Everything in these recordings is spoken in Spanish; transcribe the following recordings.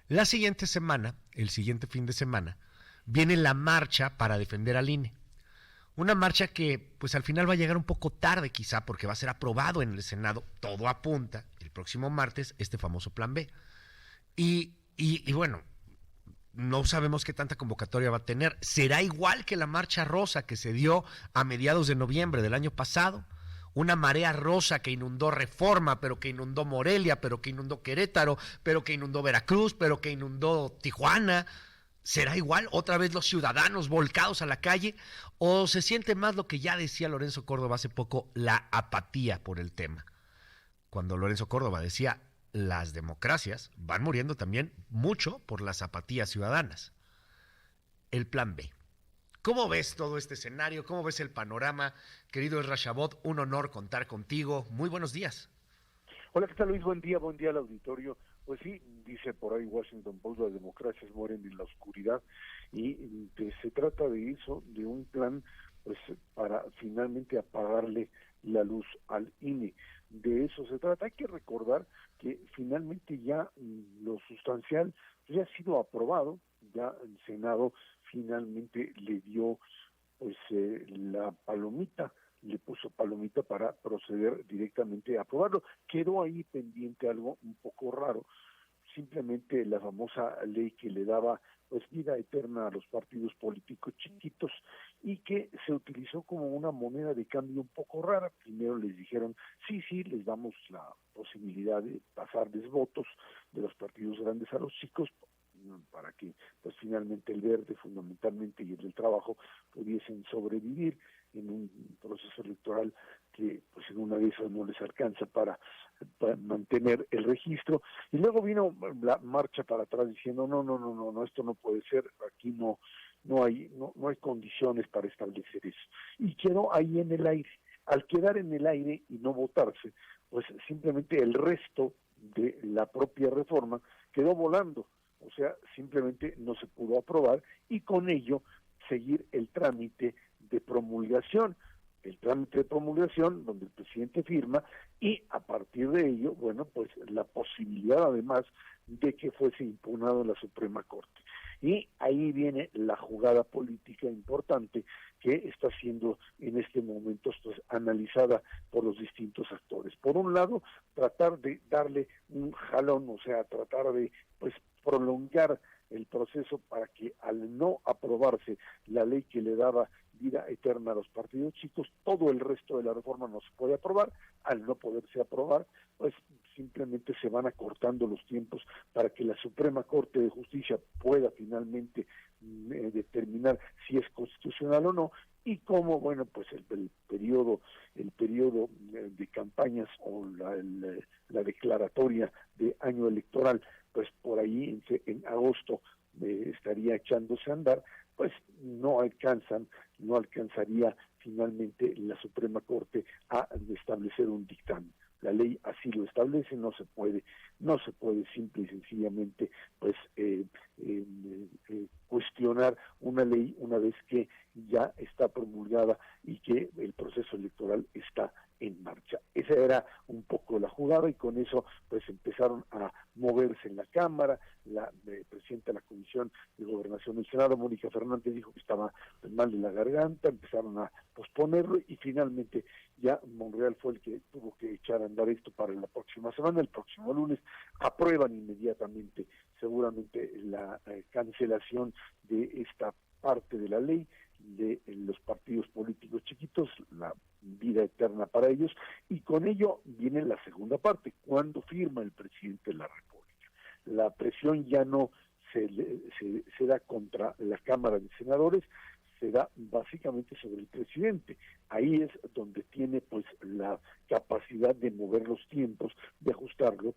La siguiente semana, el siguiente fin de semana, viene la marcha para defender al INE. Una marcha que pues al final va a llegar un poco tarde quizá porque va a ser aprobado en el Senado, todo apunta, el próximo martes, este famoso plan B. Y bueno, no sabemos qué tanta convocatoria va a tener. ¿Será igual que la marcha rosa que se dio a mediados de noviembre del año pasado? Una marea rosa que inundó Reforma, pero que inundó Morelia, pero que inundó Querétaro, pero que inundó Veracruz, pero que inundó Tijuana. ¿Será igual otra vez los ciudadanos volcados a la calle? ¿O se siente más lo que ya decía Lorenzo Córdoba hace poco, la apatía por el tema? Cuando Lorenzo Córdoba decía, las democracias van muriendo también mucho por las apatías ciudadanas. El plan B. ¿Cómo ves todo este escenario? ¿Cómo ves el panorama? Querido Ezra Shabot, un honor contar contigo. Muy buenos días. Hola, ¿qué tal, Luis? Buen día al auditorio. Pues sí, dice por ahí Washington Post, las democracias mueren en la oscuridad y se trata de eso, de un plan pues para finalmente apagarle la luz al INE. De eso se trata. Hay que recordar que finalmente ya lo sustancial ya ha sido aprobado, ya el Senado finalmente le dio pues la palomita, le puso palomita para proceder directamente a aprobarlo. Quedó ahí pendiente algo un poco raro, simplemente la famosa ley que le daba pues vida eterna a los partidos políticos chiquitos y que se utilizó como una moneda de cambio un poco rara. Primero les dijeron, sí, les damos la posibilidad de pasarles votos de los partidos grandes a los chicos, para que pues finalmente el verde fundamentalmente y el del trabajo pudiesen sobrevivir en un proceso electoral que pues en una de esas no les alcanza para mantener el registro. Y luego vino la marcha para atrás diciendo no, esto no puede ser, aquí no hay condiciones para establecer eso. Y quedó ahí en el aire. Al quedar en el aire y no votarse, pues simplemente el resto de la propia reforma quedó volando. O sea, simplemente no se pudo aprobar y con ello seguir el trámite de promulgación. El trámite de promulgación donde el presidente firma y a partir de ello, bueno, pues la posibilidad además de que fuese impugnado en la Suprema Corte. Y ahí viene la jugada política importante que está siendo en este momento pues, analizada por los distintos actores. Por un lado, tratar de darle un jalón, o sea, tratar de pues prolongar el proceso para que al no aprobarse la ley que le daba vida eterna a los partidos chicos, todo el resto de la reforma no se puede aprobar. Al no poderse aprobar, pues simplemente se van acortando los tiempos para que la Suprema Corte de Justicia pueda finalmente determinar si es constitucional o no, y cómo, bueno, pues el periodo de campañas o la declaratoria de año electoral, pues por ahí en agosto estaría echándose a andar, pues no alcanzaría finalmente la Suprema Corte a establecer un dictamen. La ley así lo establece, no se puede simple y sencillamente pues cuestionar una ley una vez que ya está promulgada y que el proceso electoral está en marcha. Esa era un poco la jugada y con eso pues empezaron a moverse en la Cámara. La presidenta de la Comisión de Gobernación del Senado, Mónica Fernández, dijo que estaba mal de la garganta, empezaron a posponerlo y finalmente ya Monreal fue el que tuvo que echar a andar esto para la próxima semana. El próximo lunes aprueban inmediatamente seguramente la cancelación de esta parte de la ley de los partidos políticos chiquitos, la vida eterna para ellos, y con ello viene la segunda parte, cuando firma el presidente de la República. La presión ya no se da contra la Cámara de Senadores, se da básicamente sobre el presidente. Ahí es donde tiene pues la capacidad de mover los tiempos, de ajustarlo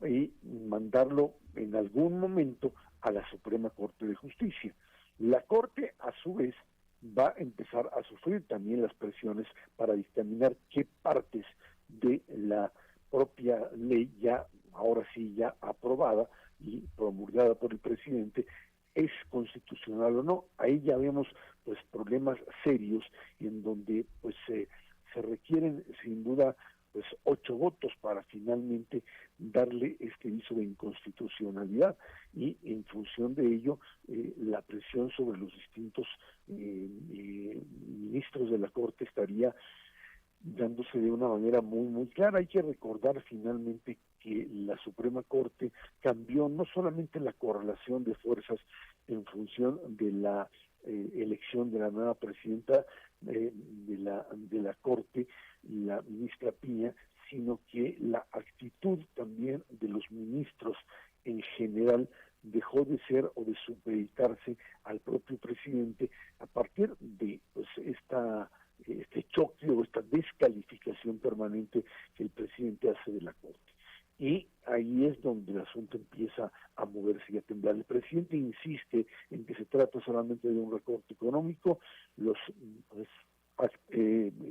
y mandarlo en algún momento a la Suprema Corte de Justicia. La Corte, a su vez, va a empezar a sufrir también las presiones para dictaminar qué partes de la propia ley ahora sí ya aprobada y promulgada por el presidente es constitucional o no. Ahí ya vemos pues problemas serios en donde pues se requieren sin duda pues 8 votos para finalmente darle este viso de inconstitucionalidad, y en función de ello la presión sobre los distintos ministros de la Corte estaría dándose de una manera muy clara. Hay que recordar finalmente que la Suprema Corte cambió no solamente la correlación de fuerzas en función de la elección de la nueva presidenta de la Corte, la ministra Piña, sino que la actitud también de los ministros en general dejó de ser o de supeditarse al propio presidente a partir de pues este choque o esta descalificación permanente que el presidente hace de la Corte. Y ahí es donde el asunto empieza a moverse y a temblar. El presidente insiste en que se trata solamente de un recorte económico. Los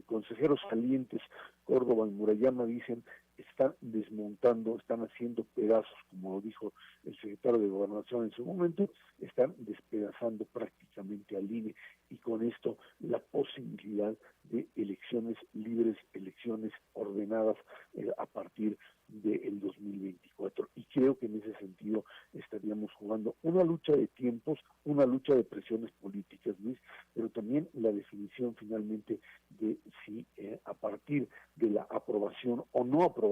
consejeros salientes, Córdoba y Murayama, dicen están desmontando, están haciendo pedazos, como lo dijo el secretario de Gobernación en su momento, están despedazando prácticamente al INE, y con esto la posibilidad de elecciones libres, elecciones ordenadas a partir del 2024. Y creo que en ese sentido estaríamos jugando una lucha de tiempos, una lucha de presiones políticas, Luis, pero también la definición finalmente de si a partir de la aprobación o no aprobación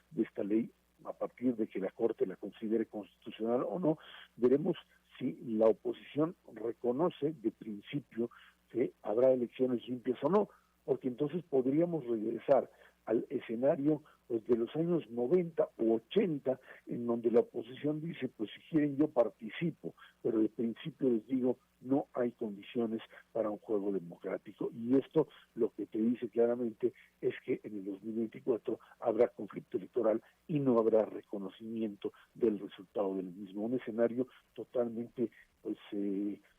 de esta ley, a partir de que la Corte la considere constitucional o no, veremos si la oposición reconoce de principio que habrá elecciones limpias o no, porque entonces podríamos regresar al escenario pues de los años 90 u 80, en donde la oposición dice, pues si quieren yo participo, pero de principio les digo, no hay condiciones para un juego democrático. Y esto lo que te dice claramente es que en el 2024 habrá conflicto electoral y no habrá reconocimiento del resultado del mismo. Un escenario totalmente pues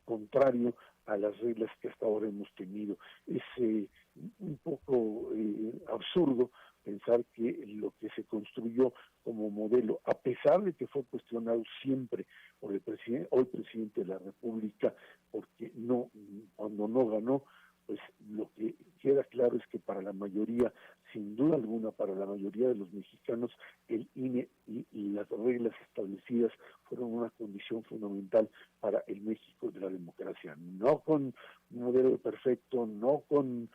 contrario a las reglas que hasta ahora hemos tenido. Es un poco absurdo pensar que lo que se construyó como modelo, a pesar de que fue cuestionado siempre por el presidente, hoy presidente de la República, porque no, cuando no ganó, pues lo que queda claro es que para la mayoría, sin duda alguna, para la mayoría de los mexicanos, el INE y las reglas establecidas fueron una condición fundamental para el México de la democracia. No con un modelo perfecto, no con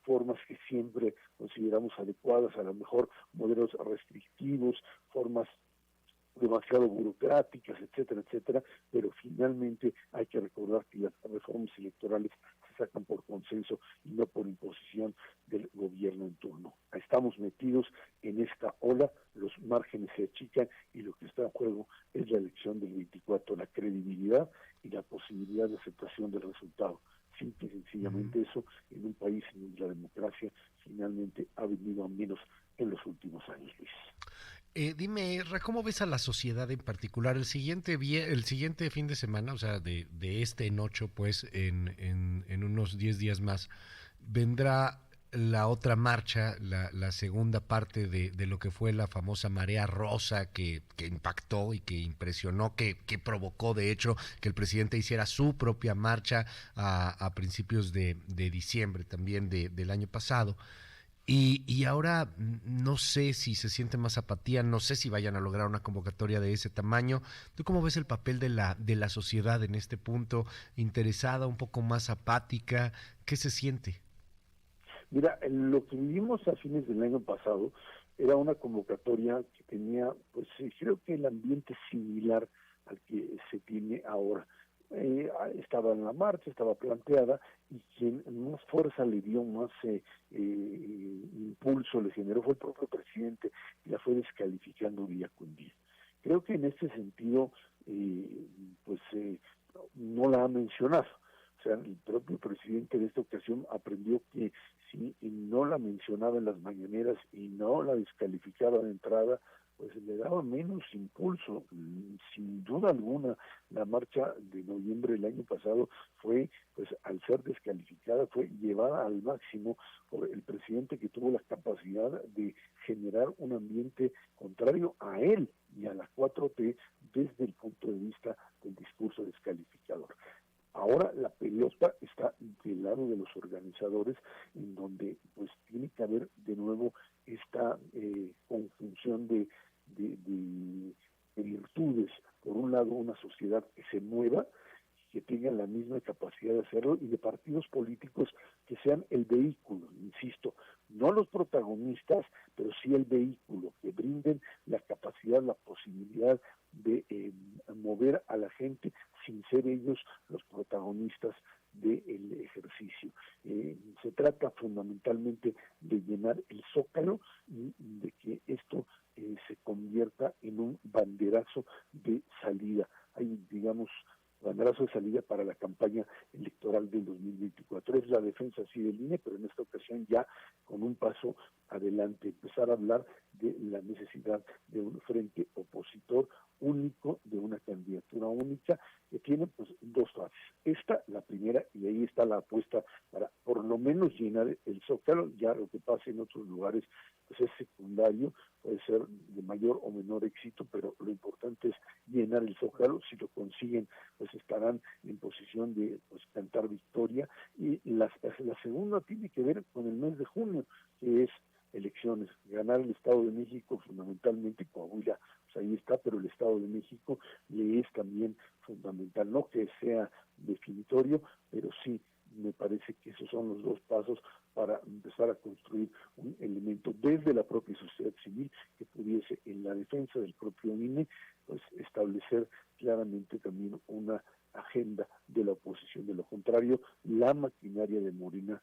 formas que siempre consideramos adecuadas, a lo mejor modelos restrictivos, formas demasiado burocráticas, etcétera, pero finalmente hay que recordar que las reformas electorales se sacan por consenso y no por imposición del gobierno en turno. Estamos metidos en esta ola, los márgenes se achican y lo que está en juego es la elección del 24, la credibilidad y la posibilidad de aceptación del resultado. Simple y sencillamente eso, en un país en donde la democracia finalmente ha venido a menos en los últimos años, Luis. Dime, Erra, ¿cómo ves a la sociedad en particular? El siguiente fin de semana, o sea, de este en 8, pues, en unos 10 días más, vendrá la otra marcha, la segunda parte de lo que fue la famosa marea rosa que impactó y que impresionó, que provocó, de hecho, que el presidente hiciera su propia marcha a principios de diciembre también del año pasado. Y ahora no sé si se siente más apatía, no sé si vayan a lograr una convocatoria de ese tamaño. ¿Tú cómo ves el papel de la sociedad en este punto? ¿Interesada, un poco más apática? ¿Qué se siente? Mira, lo que vivimos a fines del año pasado era una convocatoria que tenía, pues creo que el ambiente similar al que se tiene ahora. Estaba en la marcha, estaba planteada, y quien más fuerza le dio, más impulso le generó fue el propio presidente, y la fue descalificando día con día. Creo que en este sentido, pues no la ha mencionado. O sea, el propio presidente de esta ocasión aprendió que si no la mencionaba en las mañaneras y no la descalificaba de entrada, pues le daba menos impulso. Sin duda alguna, la marcha de noviembre del año pasado fue, pues al ser descalificada, fue llevada al máximo por el presidente, que tuvo la capacidad de generar un ambiente contrario a él y a la 4T desde el punto de vista del discurso descalificador. Ahora la pelota está del lado de los organizadores, en donde pues tiene que haber de nuevo por un lado, una sociedad que se mueva, que tengan la misma capacidad de hacerlo, y de partidos políticos que sean el vehículo, insisto, no los protagonistas, pero sí el vehículo, que brinden la capacidad, la posibilidad de mover a la gente sin ser ellos los protagonistas del ejercicio. Se trata fundamentalmente de llenar el zócalo y de que esto se convierta en un banderazo de salida. Hay, digamos, banderazo de salida para la campaña electoral del 2024. Es la defensa sí del INE, pero en esta ocasión ya con un paso adelante, empezar a hablar de la necesidad de un frente opositor único, de una candidatura única, que tiene pues dos fases. Esta, la primera, y ahí está la apuesta para por lo menos llenar el zócalo. Ya lo que pase en otros lugares pues es secundario, puede ser de mayor o menor éxito, pero lo importante es llenar el zócalo. Si lo consiguen, pues estarán en posición de pues cantar victoria. Y la segunda tiene que ver con el mes de junio, que es elecciones, ganar el Estado de México fundamentalmente. Coahuila, pues ahí está, pero el Estado de México le es también fundamental, no que sea definitorio, pero sí me parece que esos son los dos pasos para empezar a construir un elemento desde la propia sociedad civil que pudiese, en la defensa del propio INE, pues establecer claramente también una agenda de la oposición. De lo contrario, la maquinaria de Morena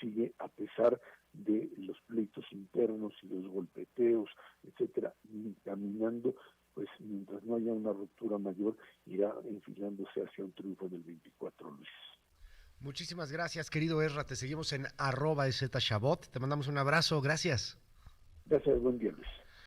sigue, a pesar de los pleitos internos y los golpeteos, etcétera, caminando, pues mientras no haya una ruptura mayor, irá enfilándose hacia un triunfo del 24, Luis. Muchísimas gracias, querido Ezra. Te seguimos en @EzChabot. Te mandamos un abrazo. Gracias. Gracias, buen día, Luis.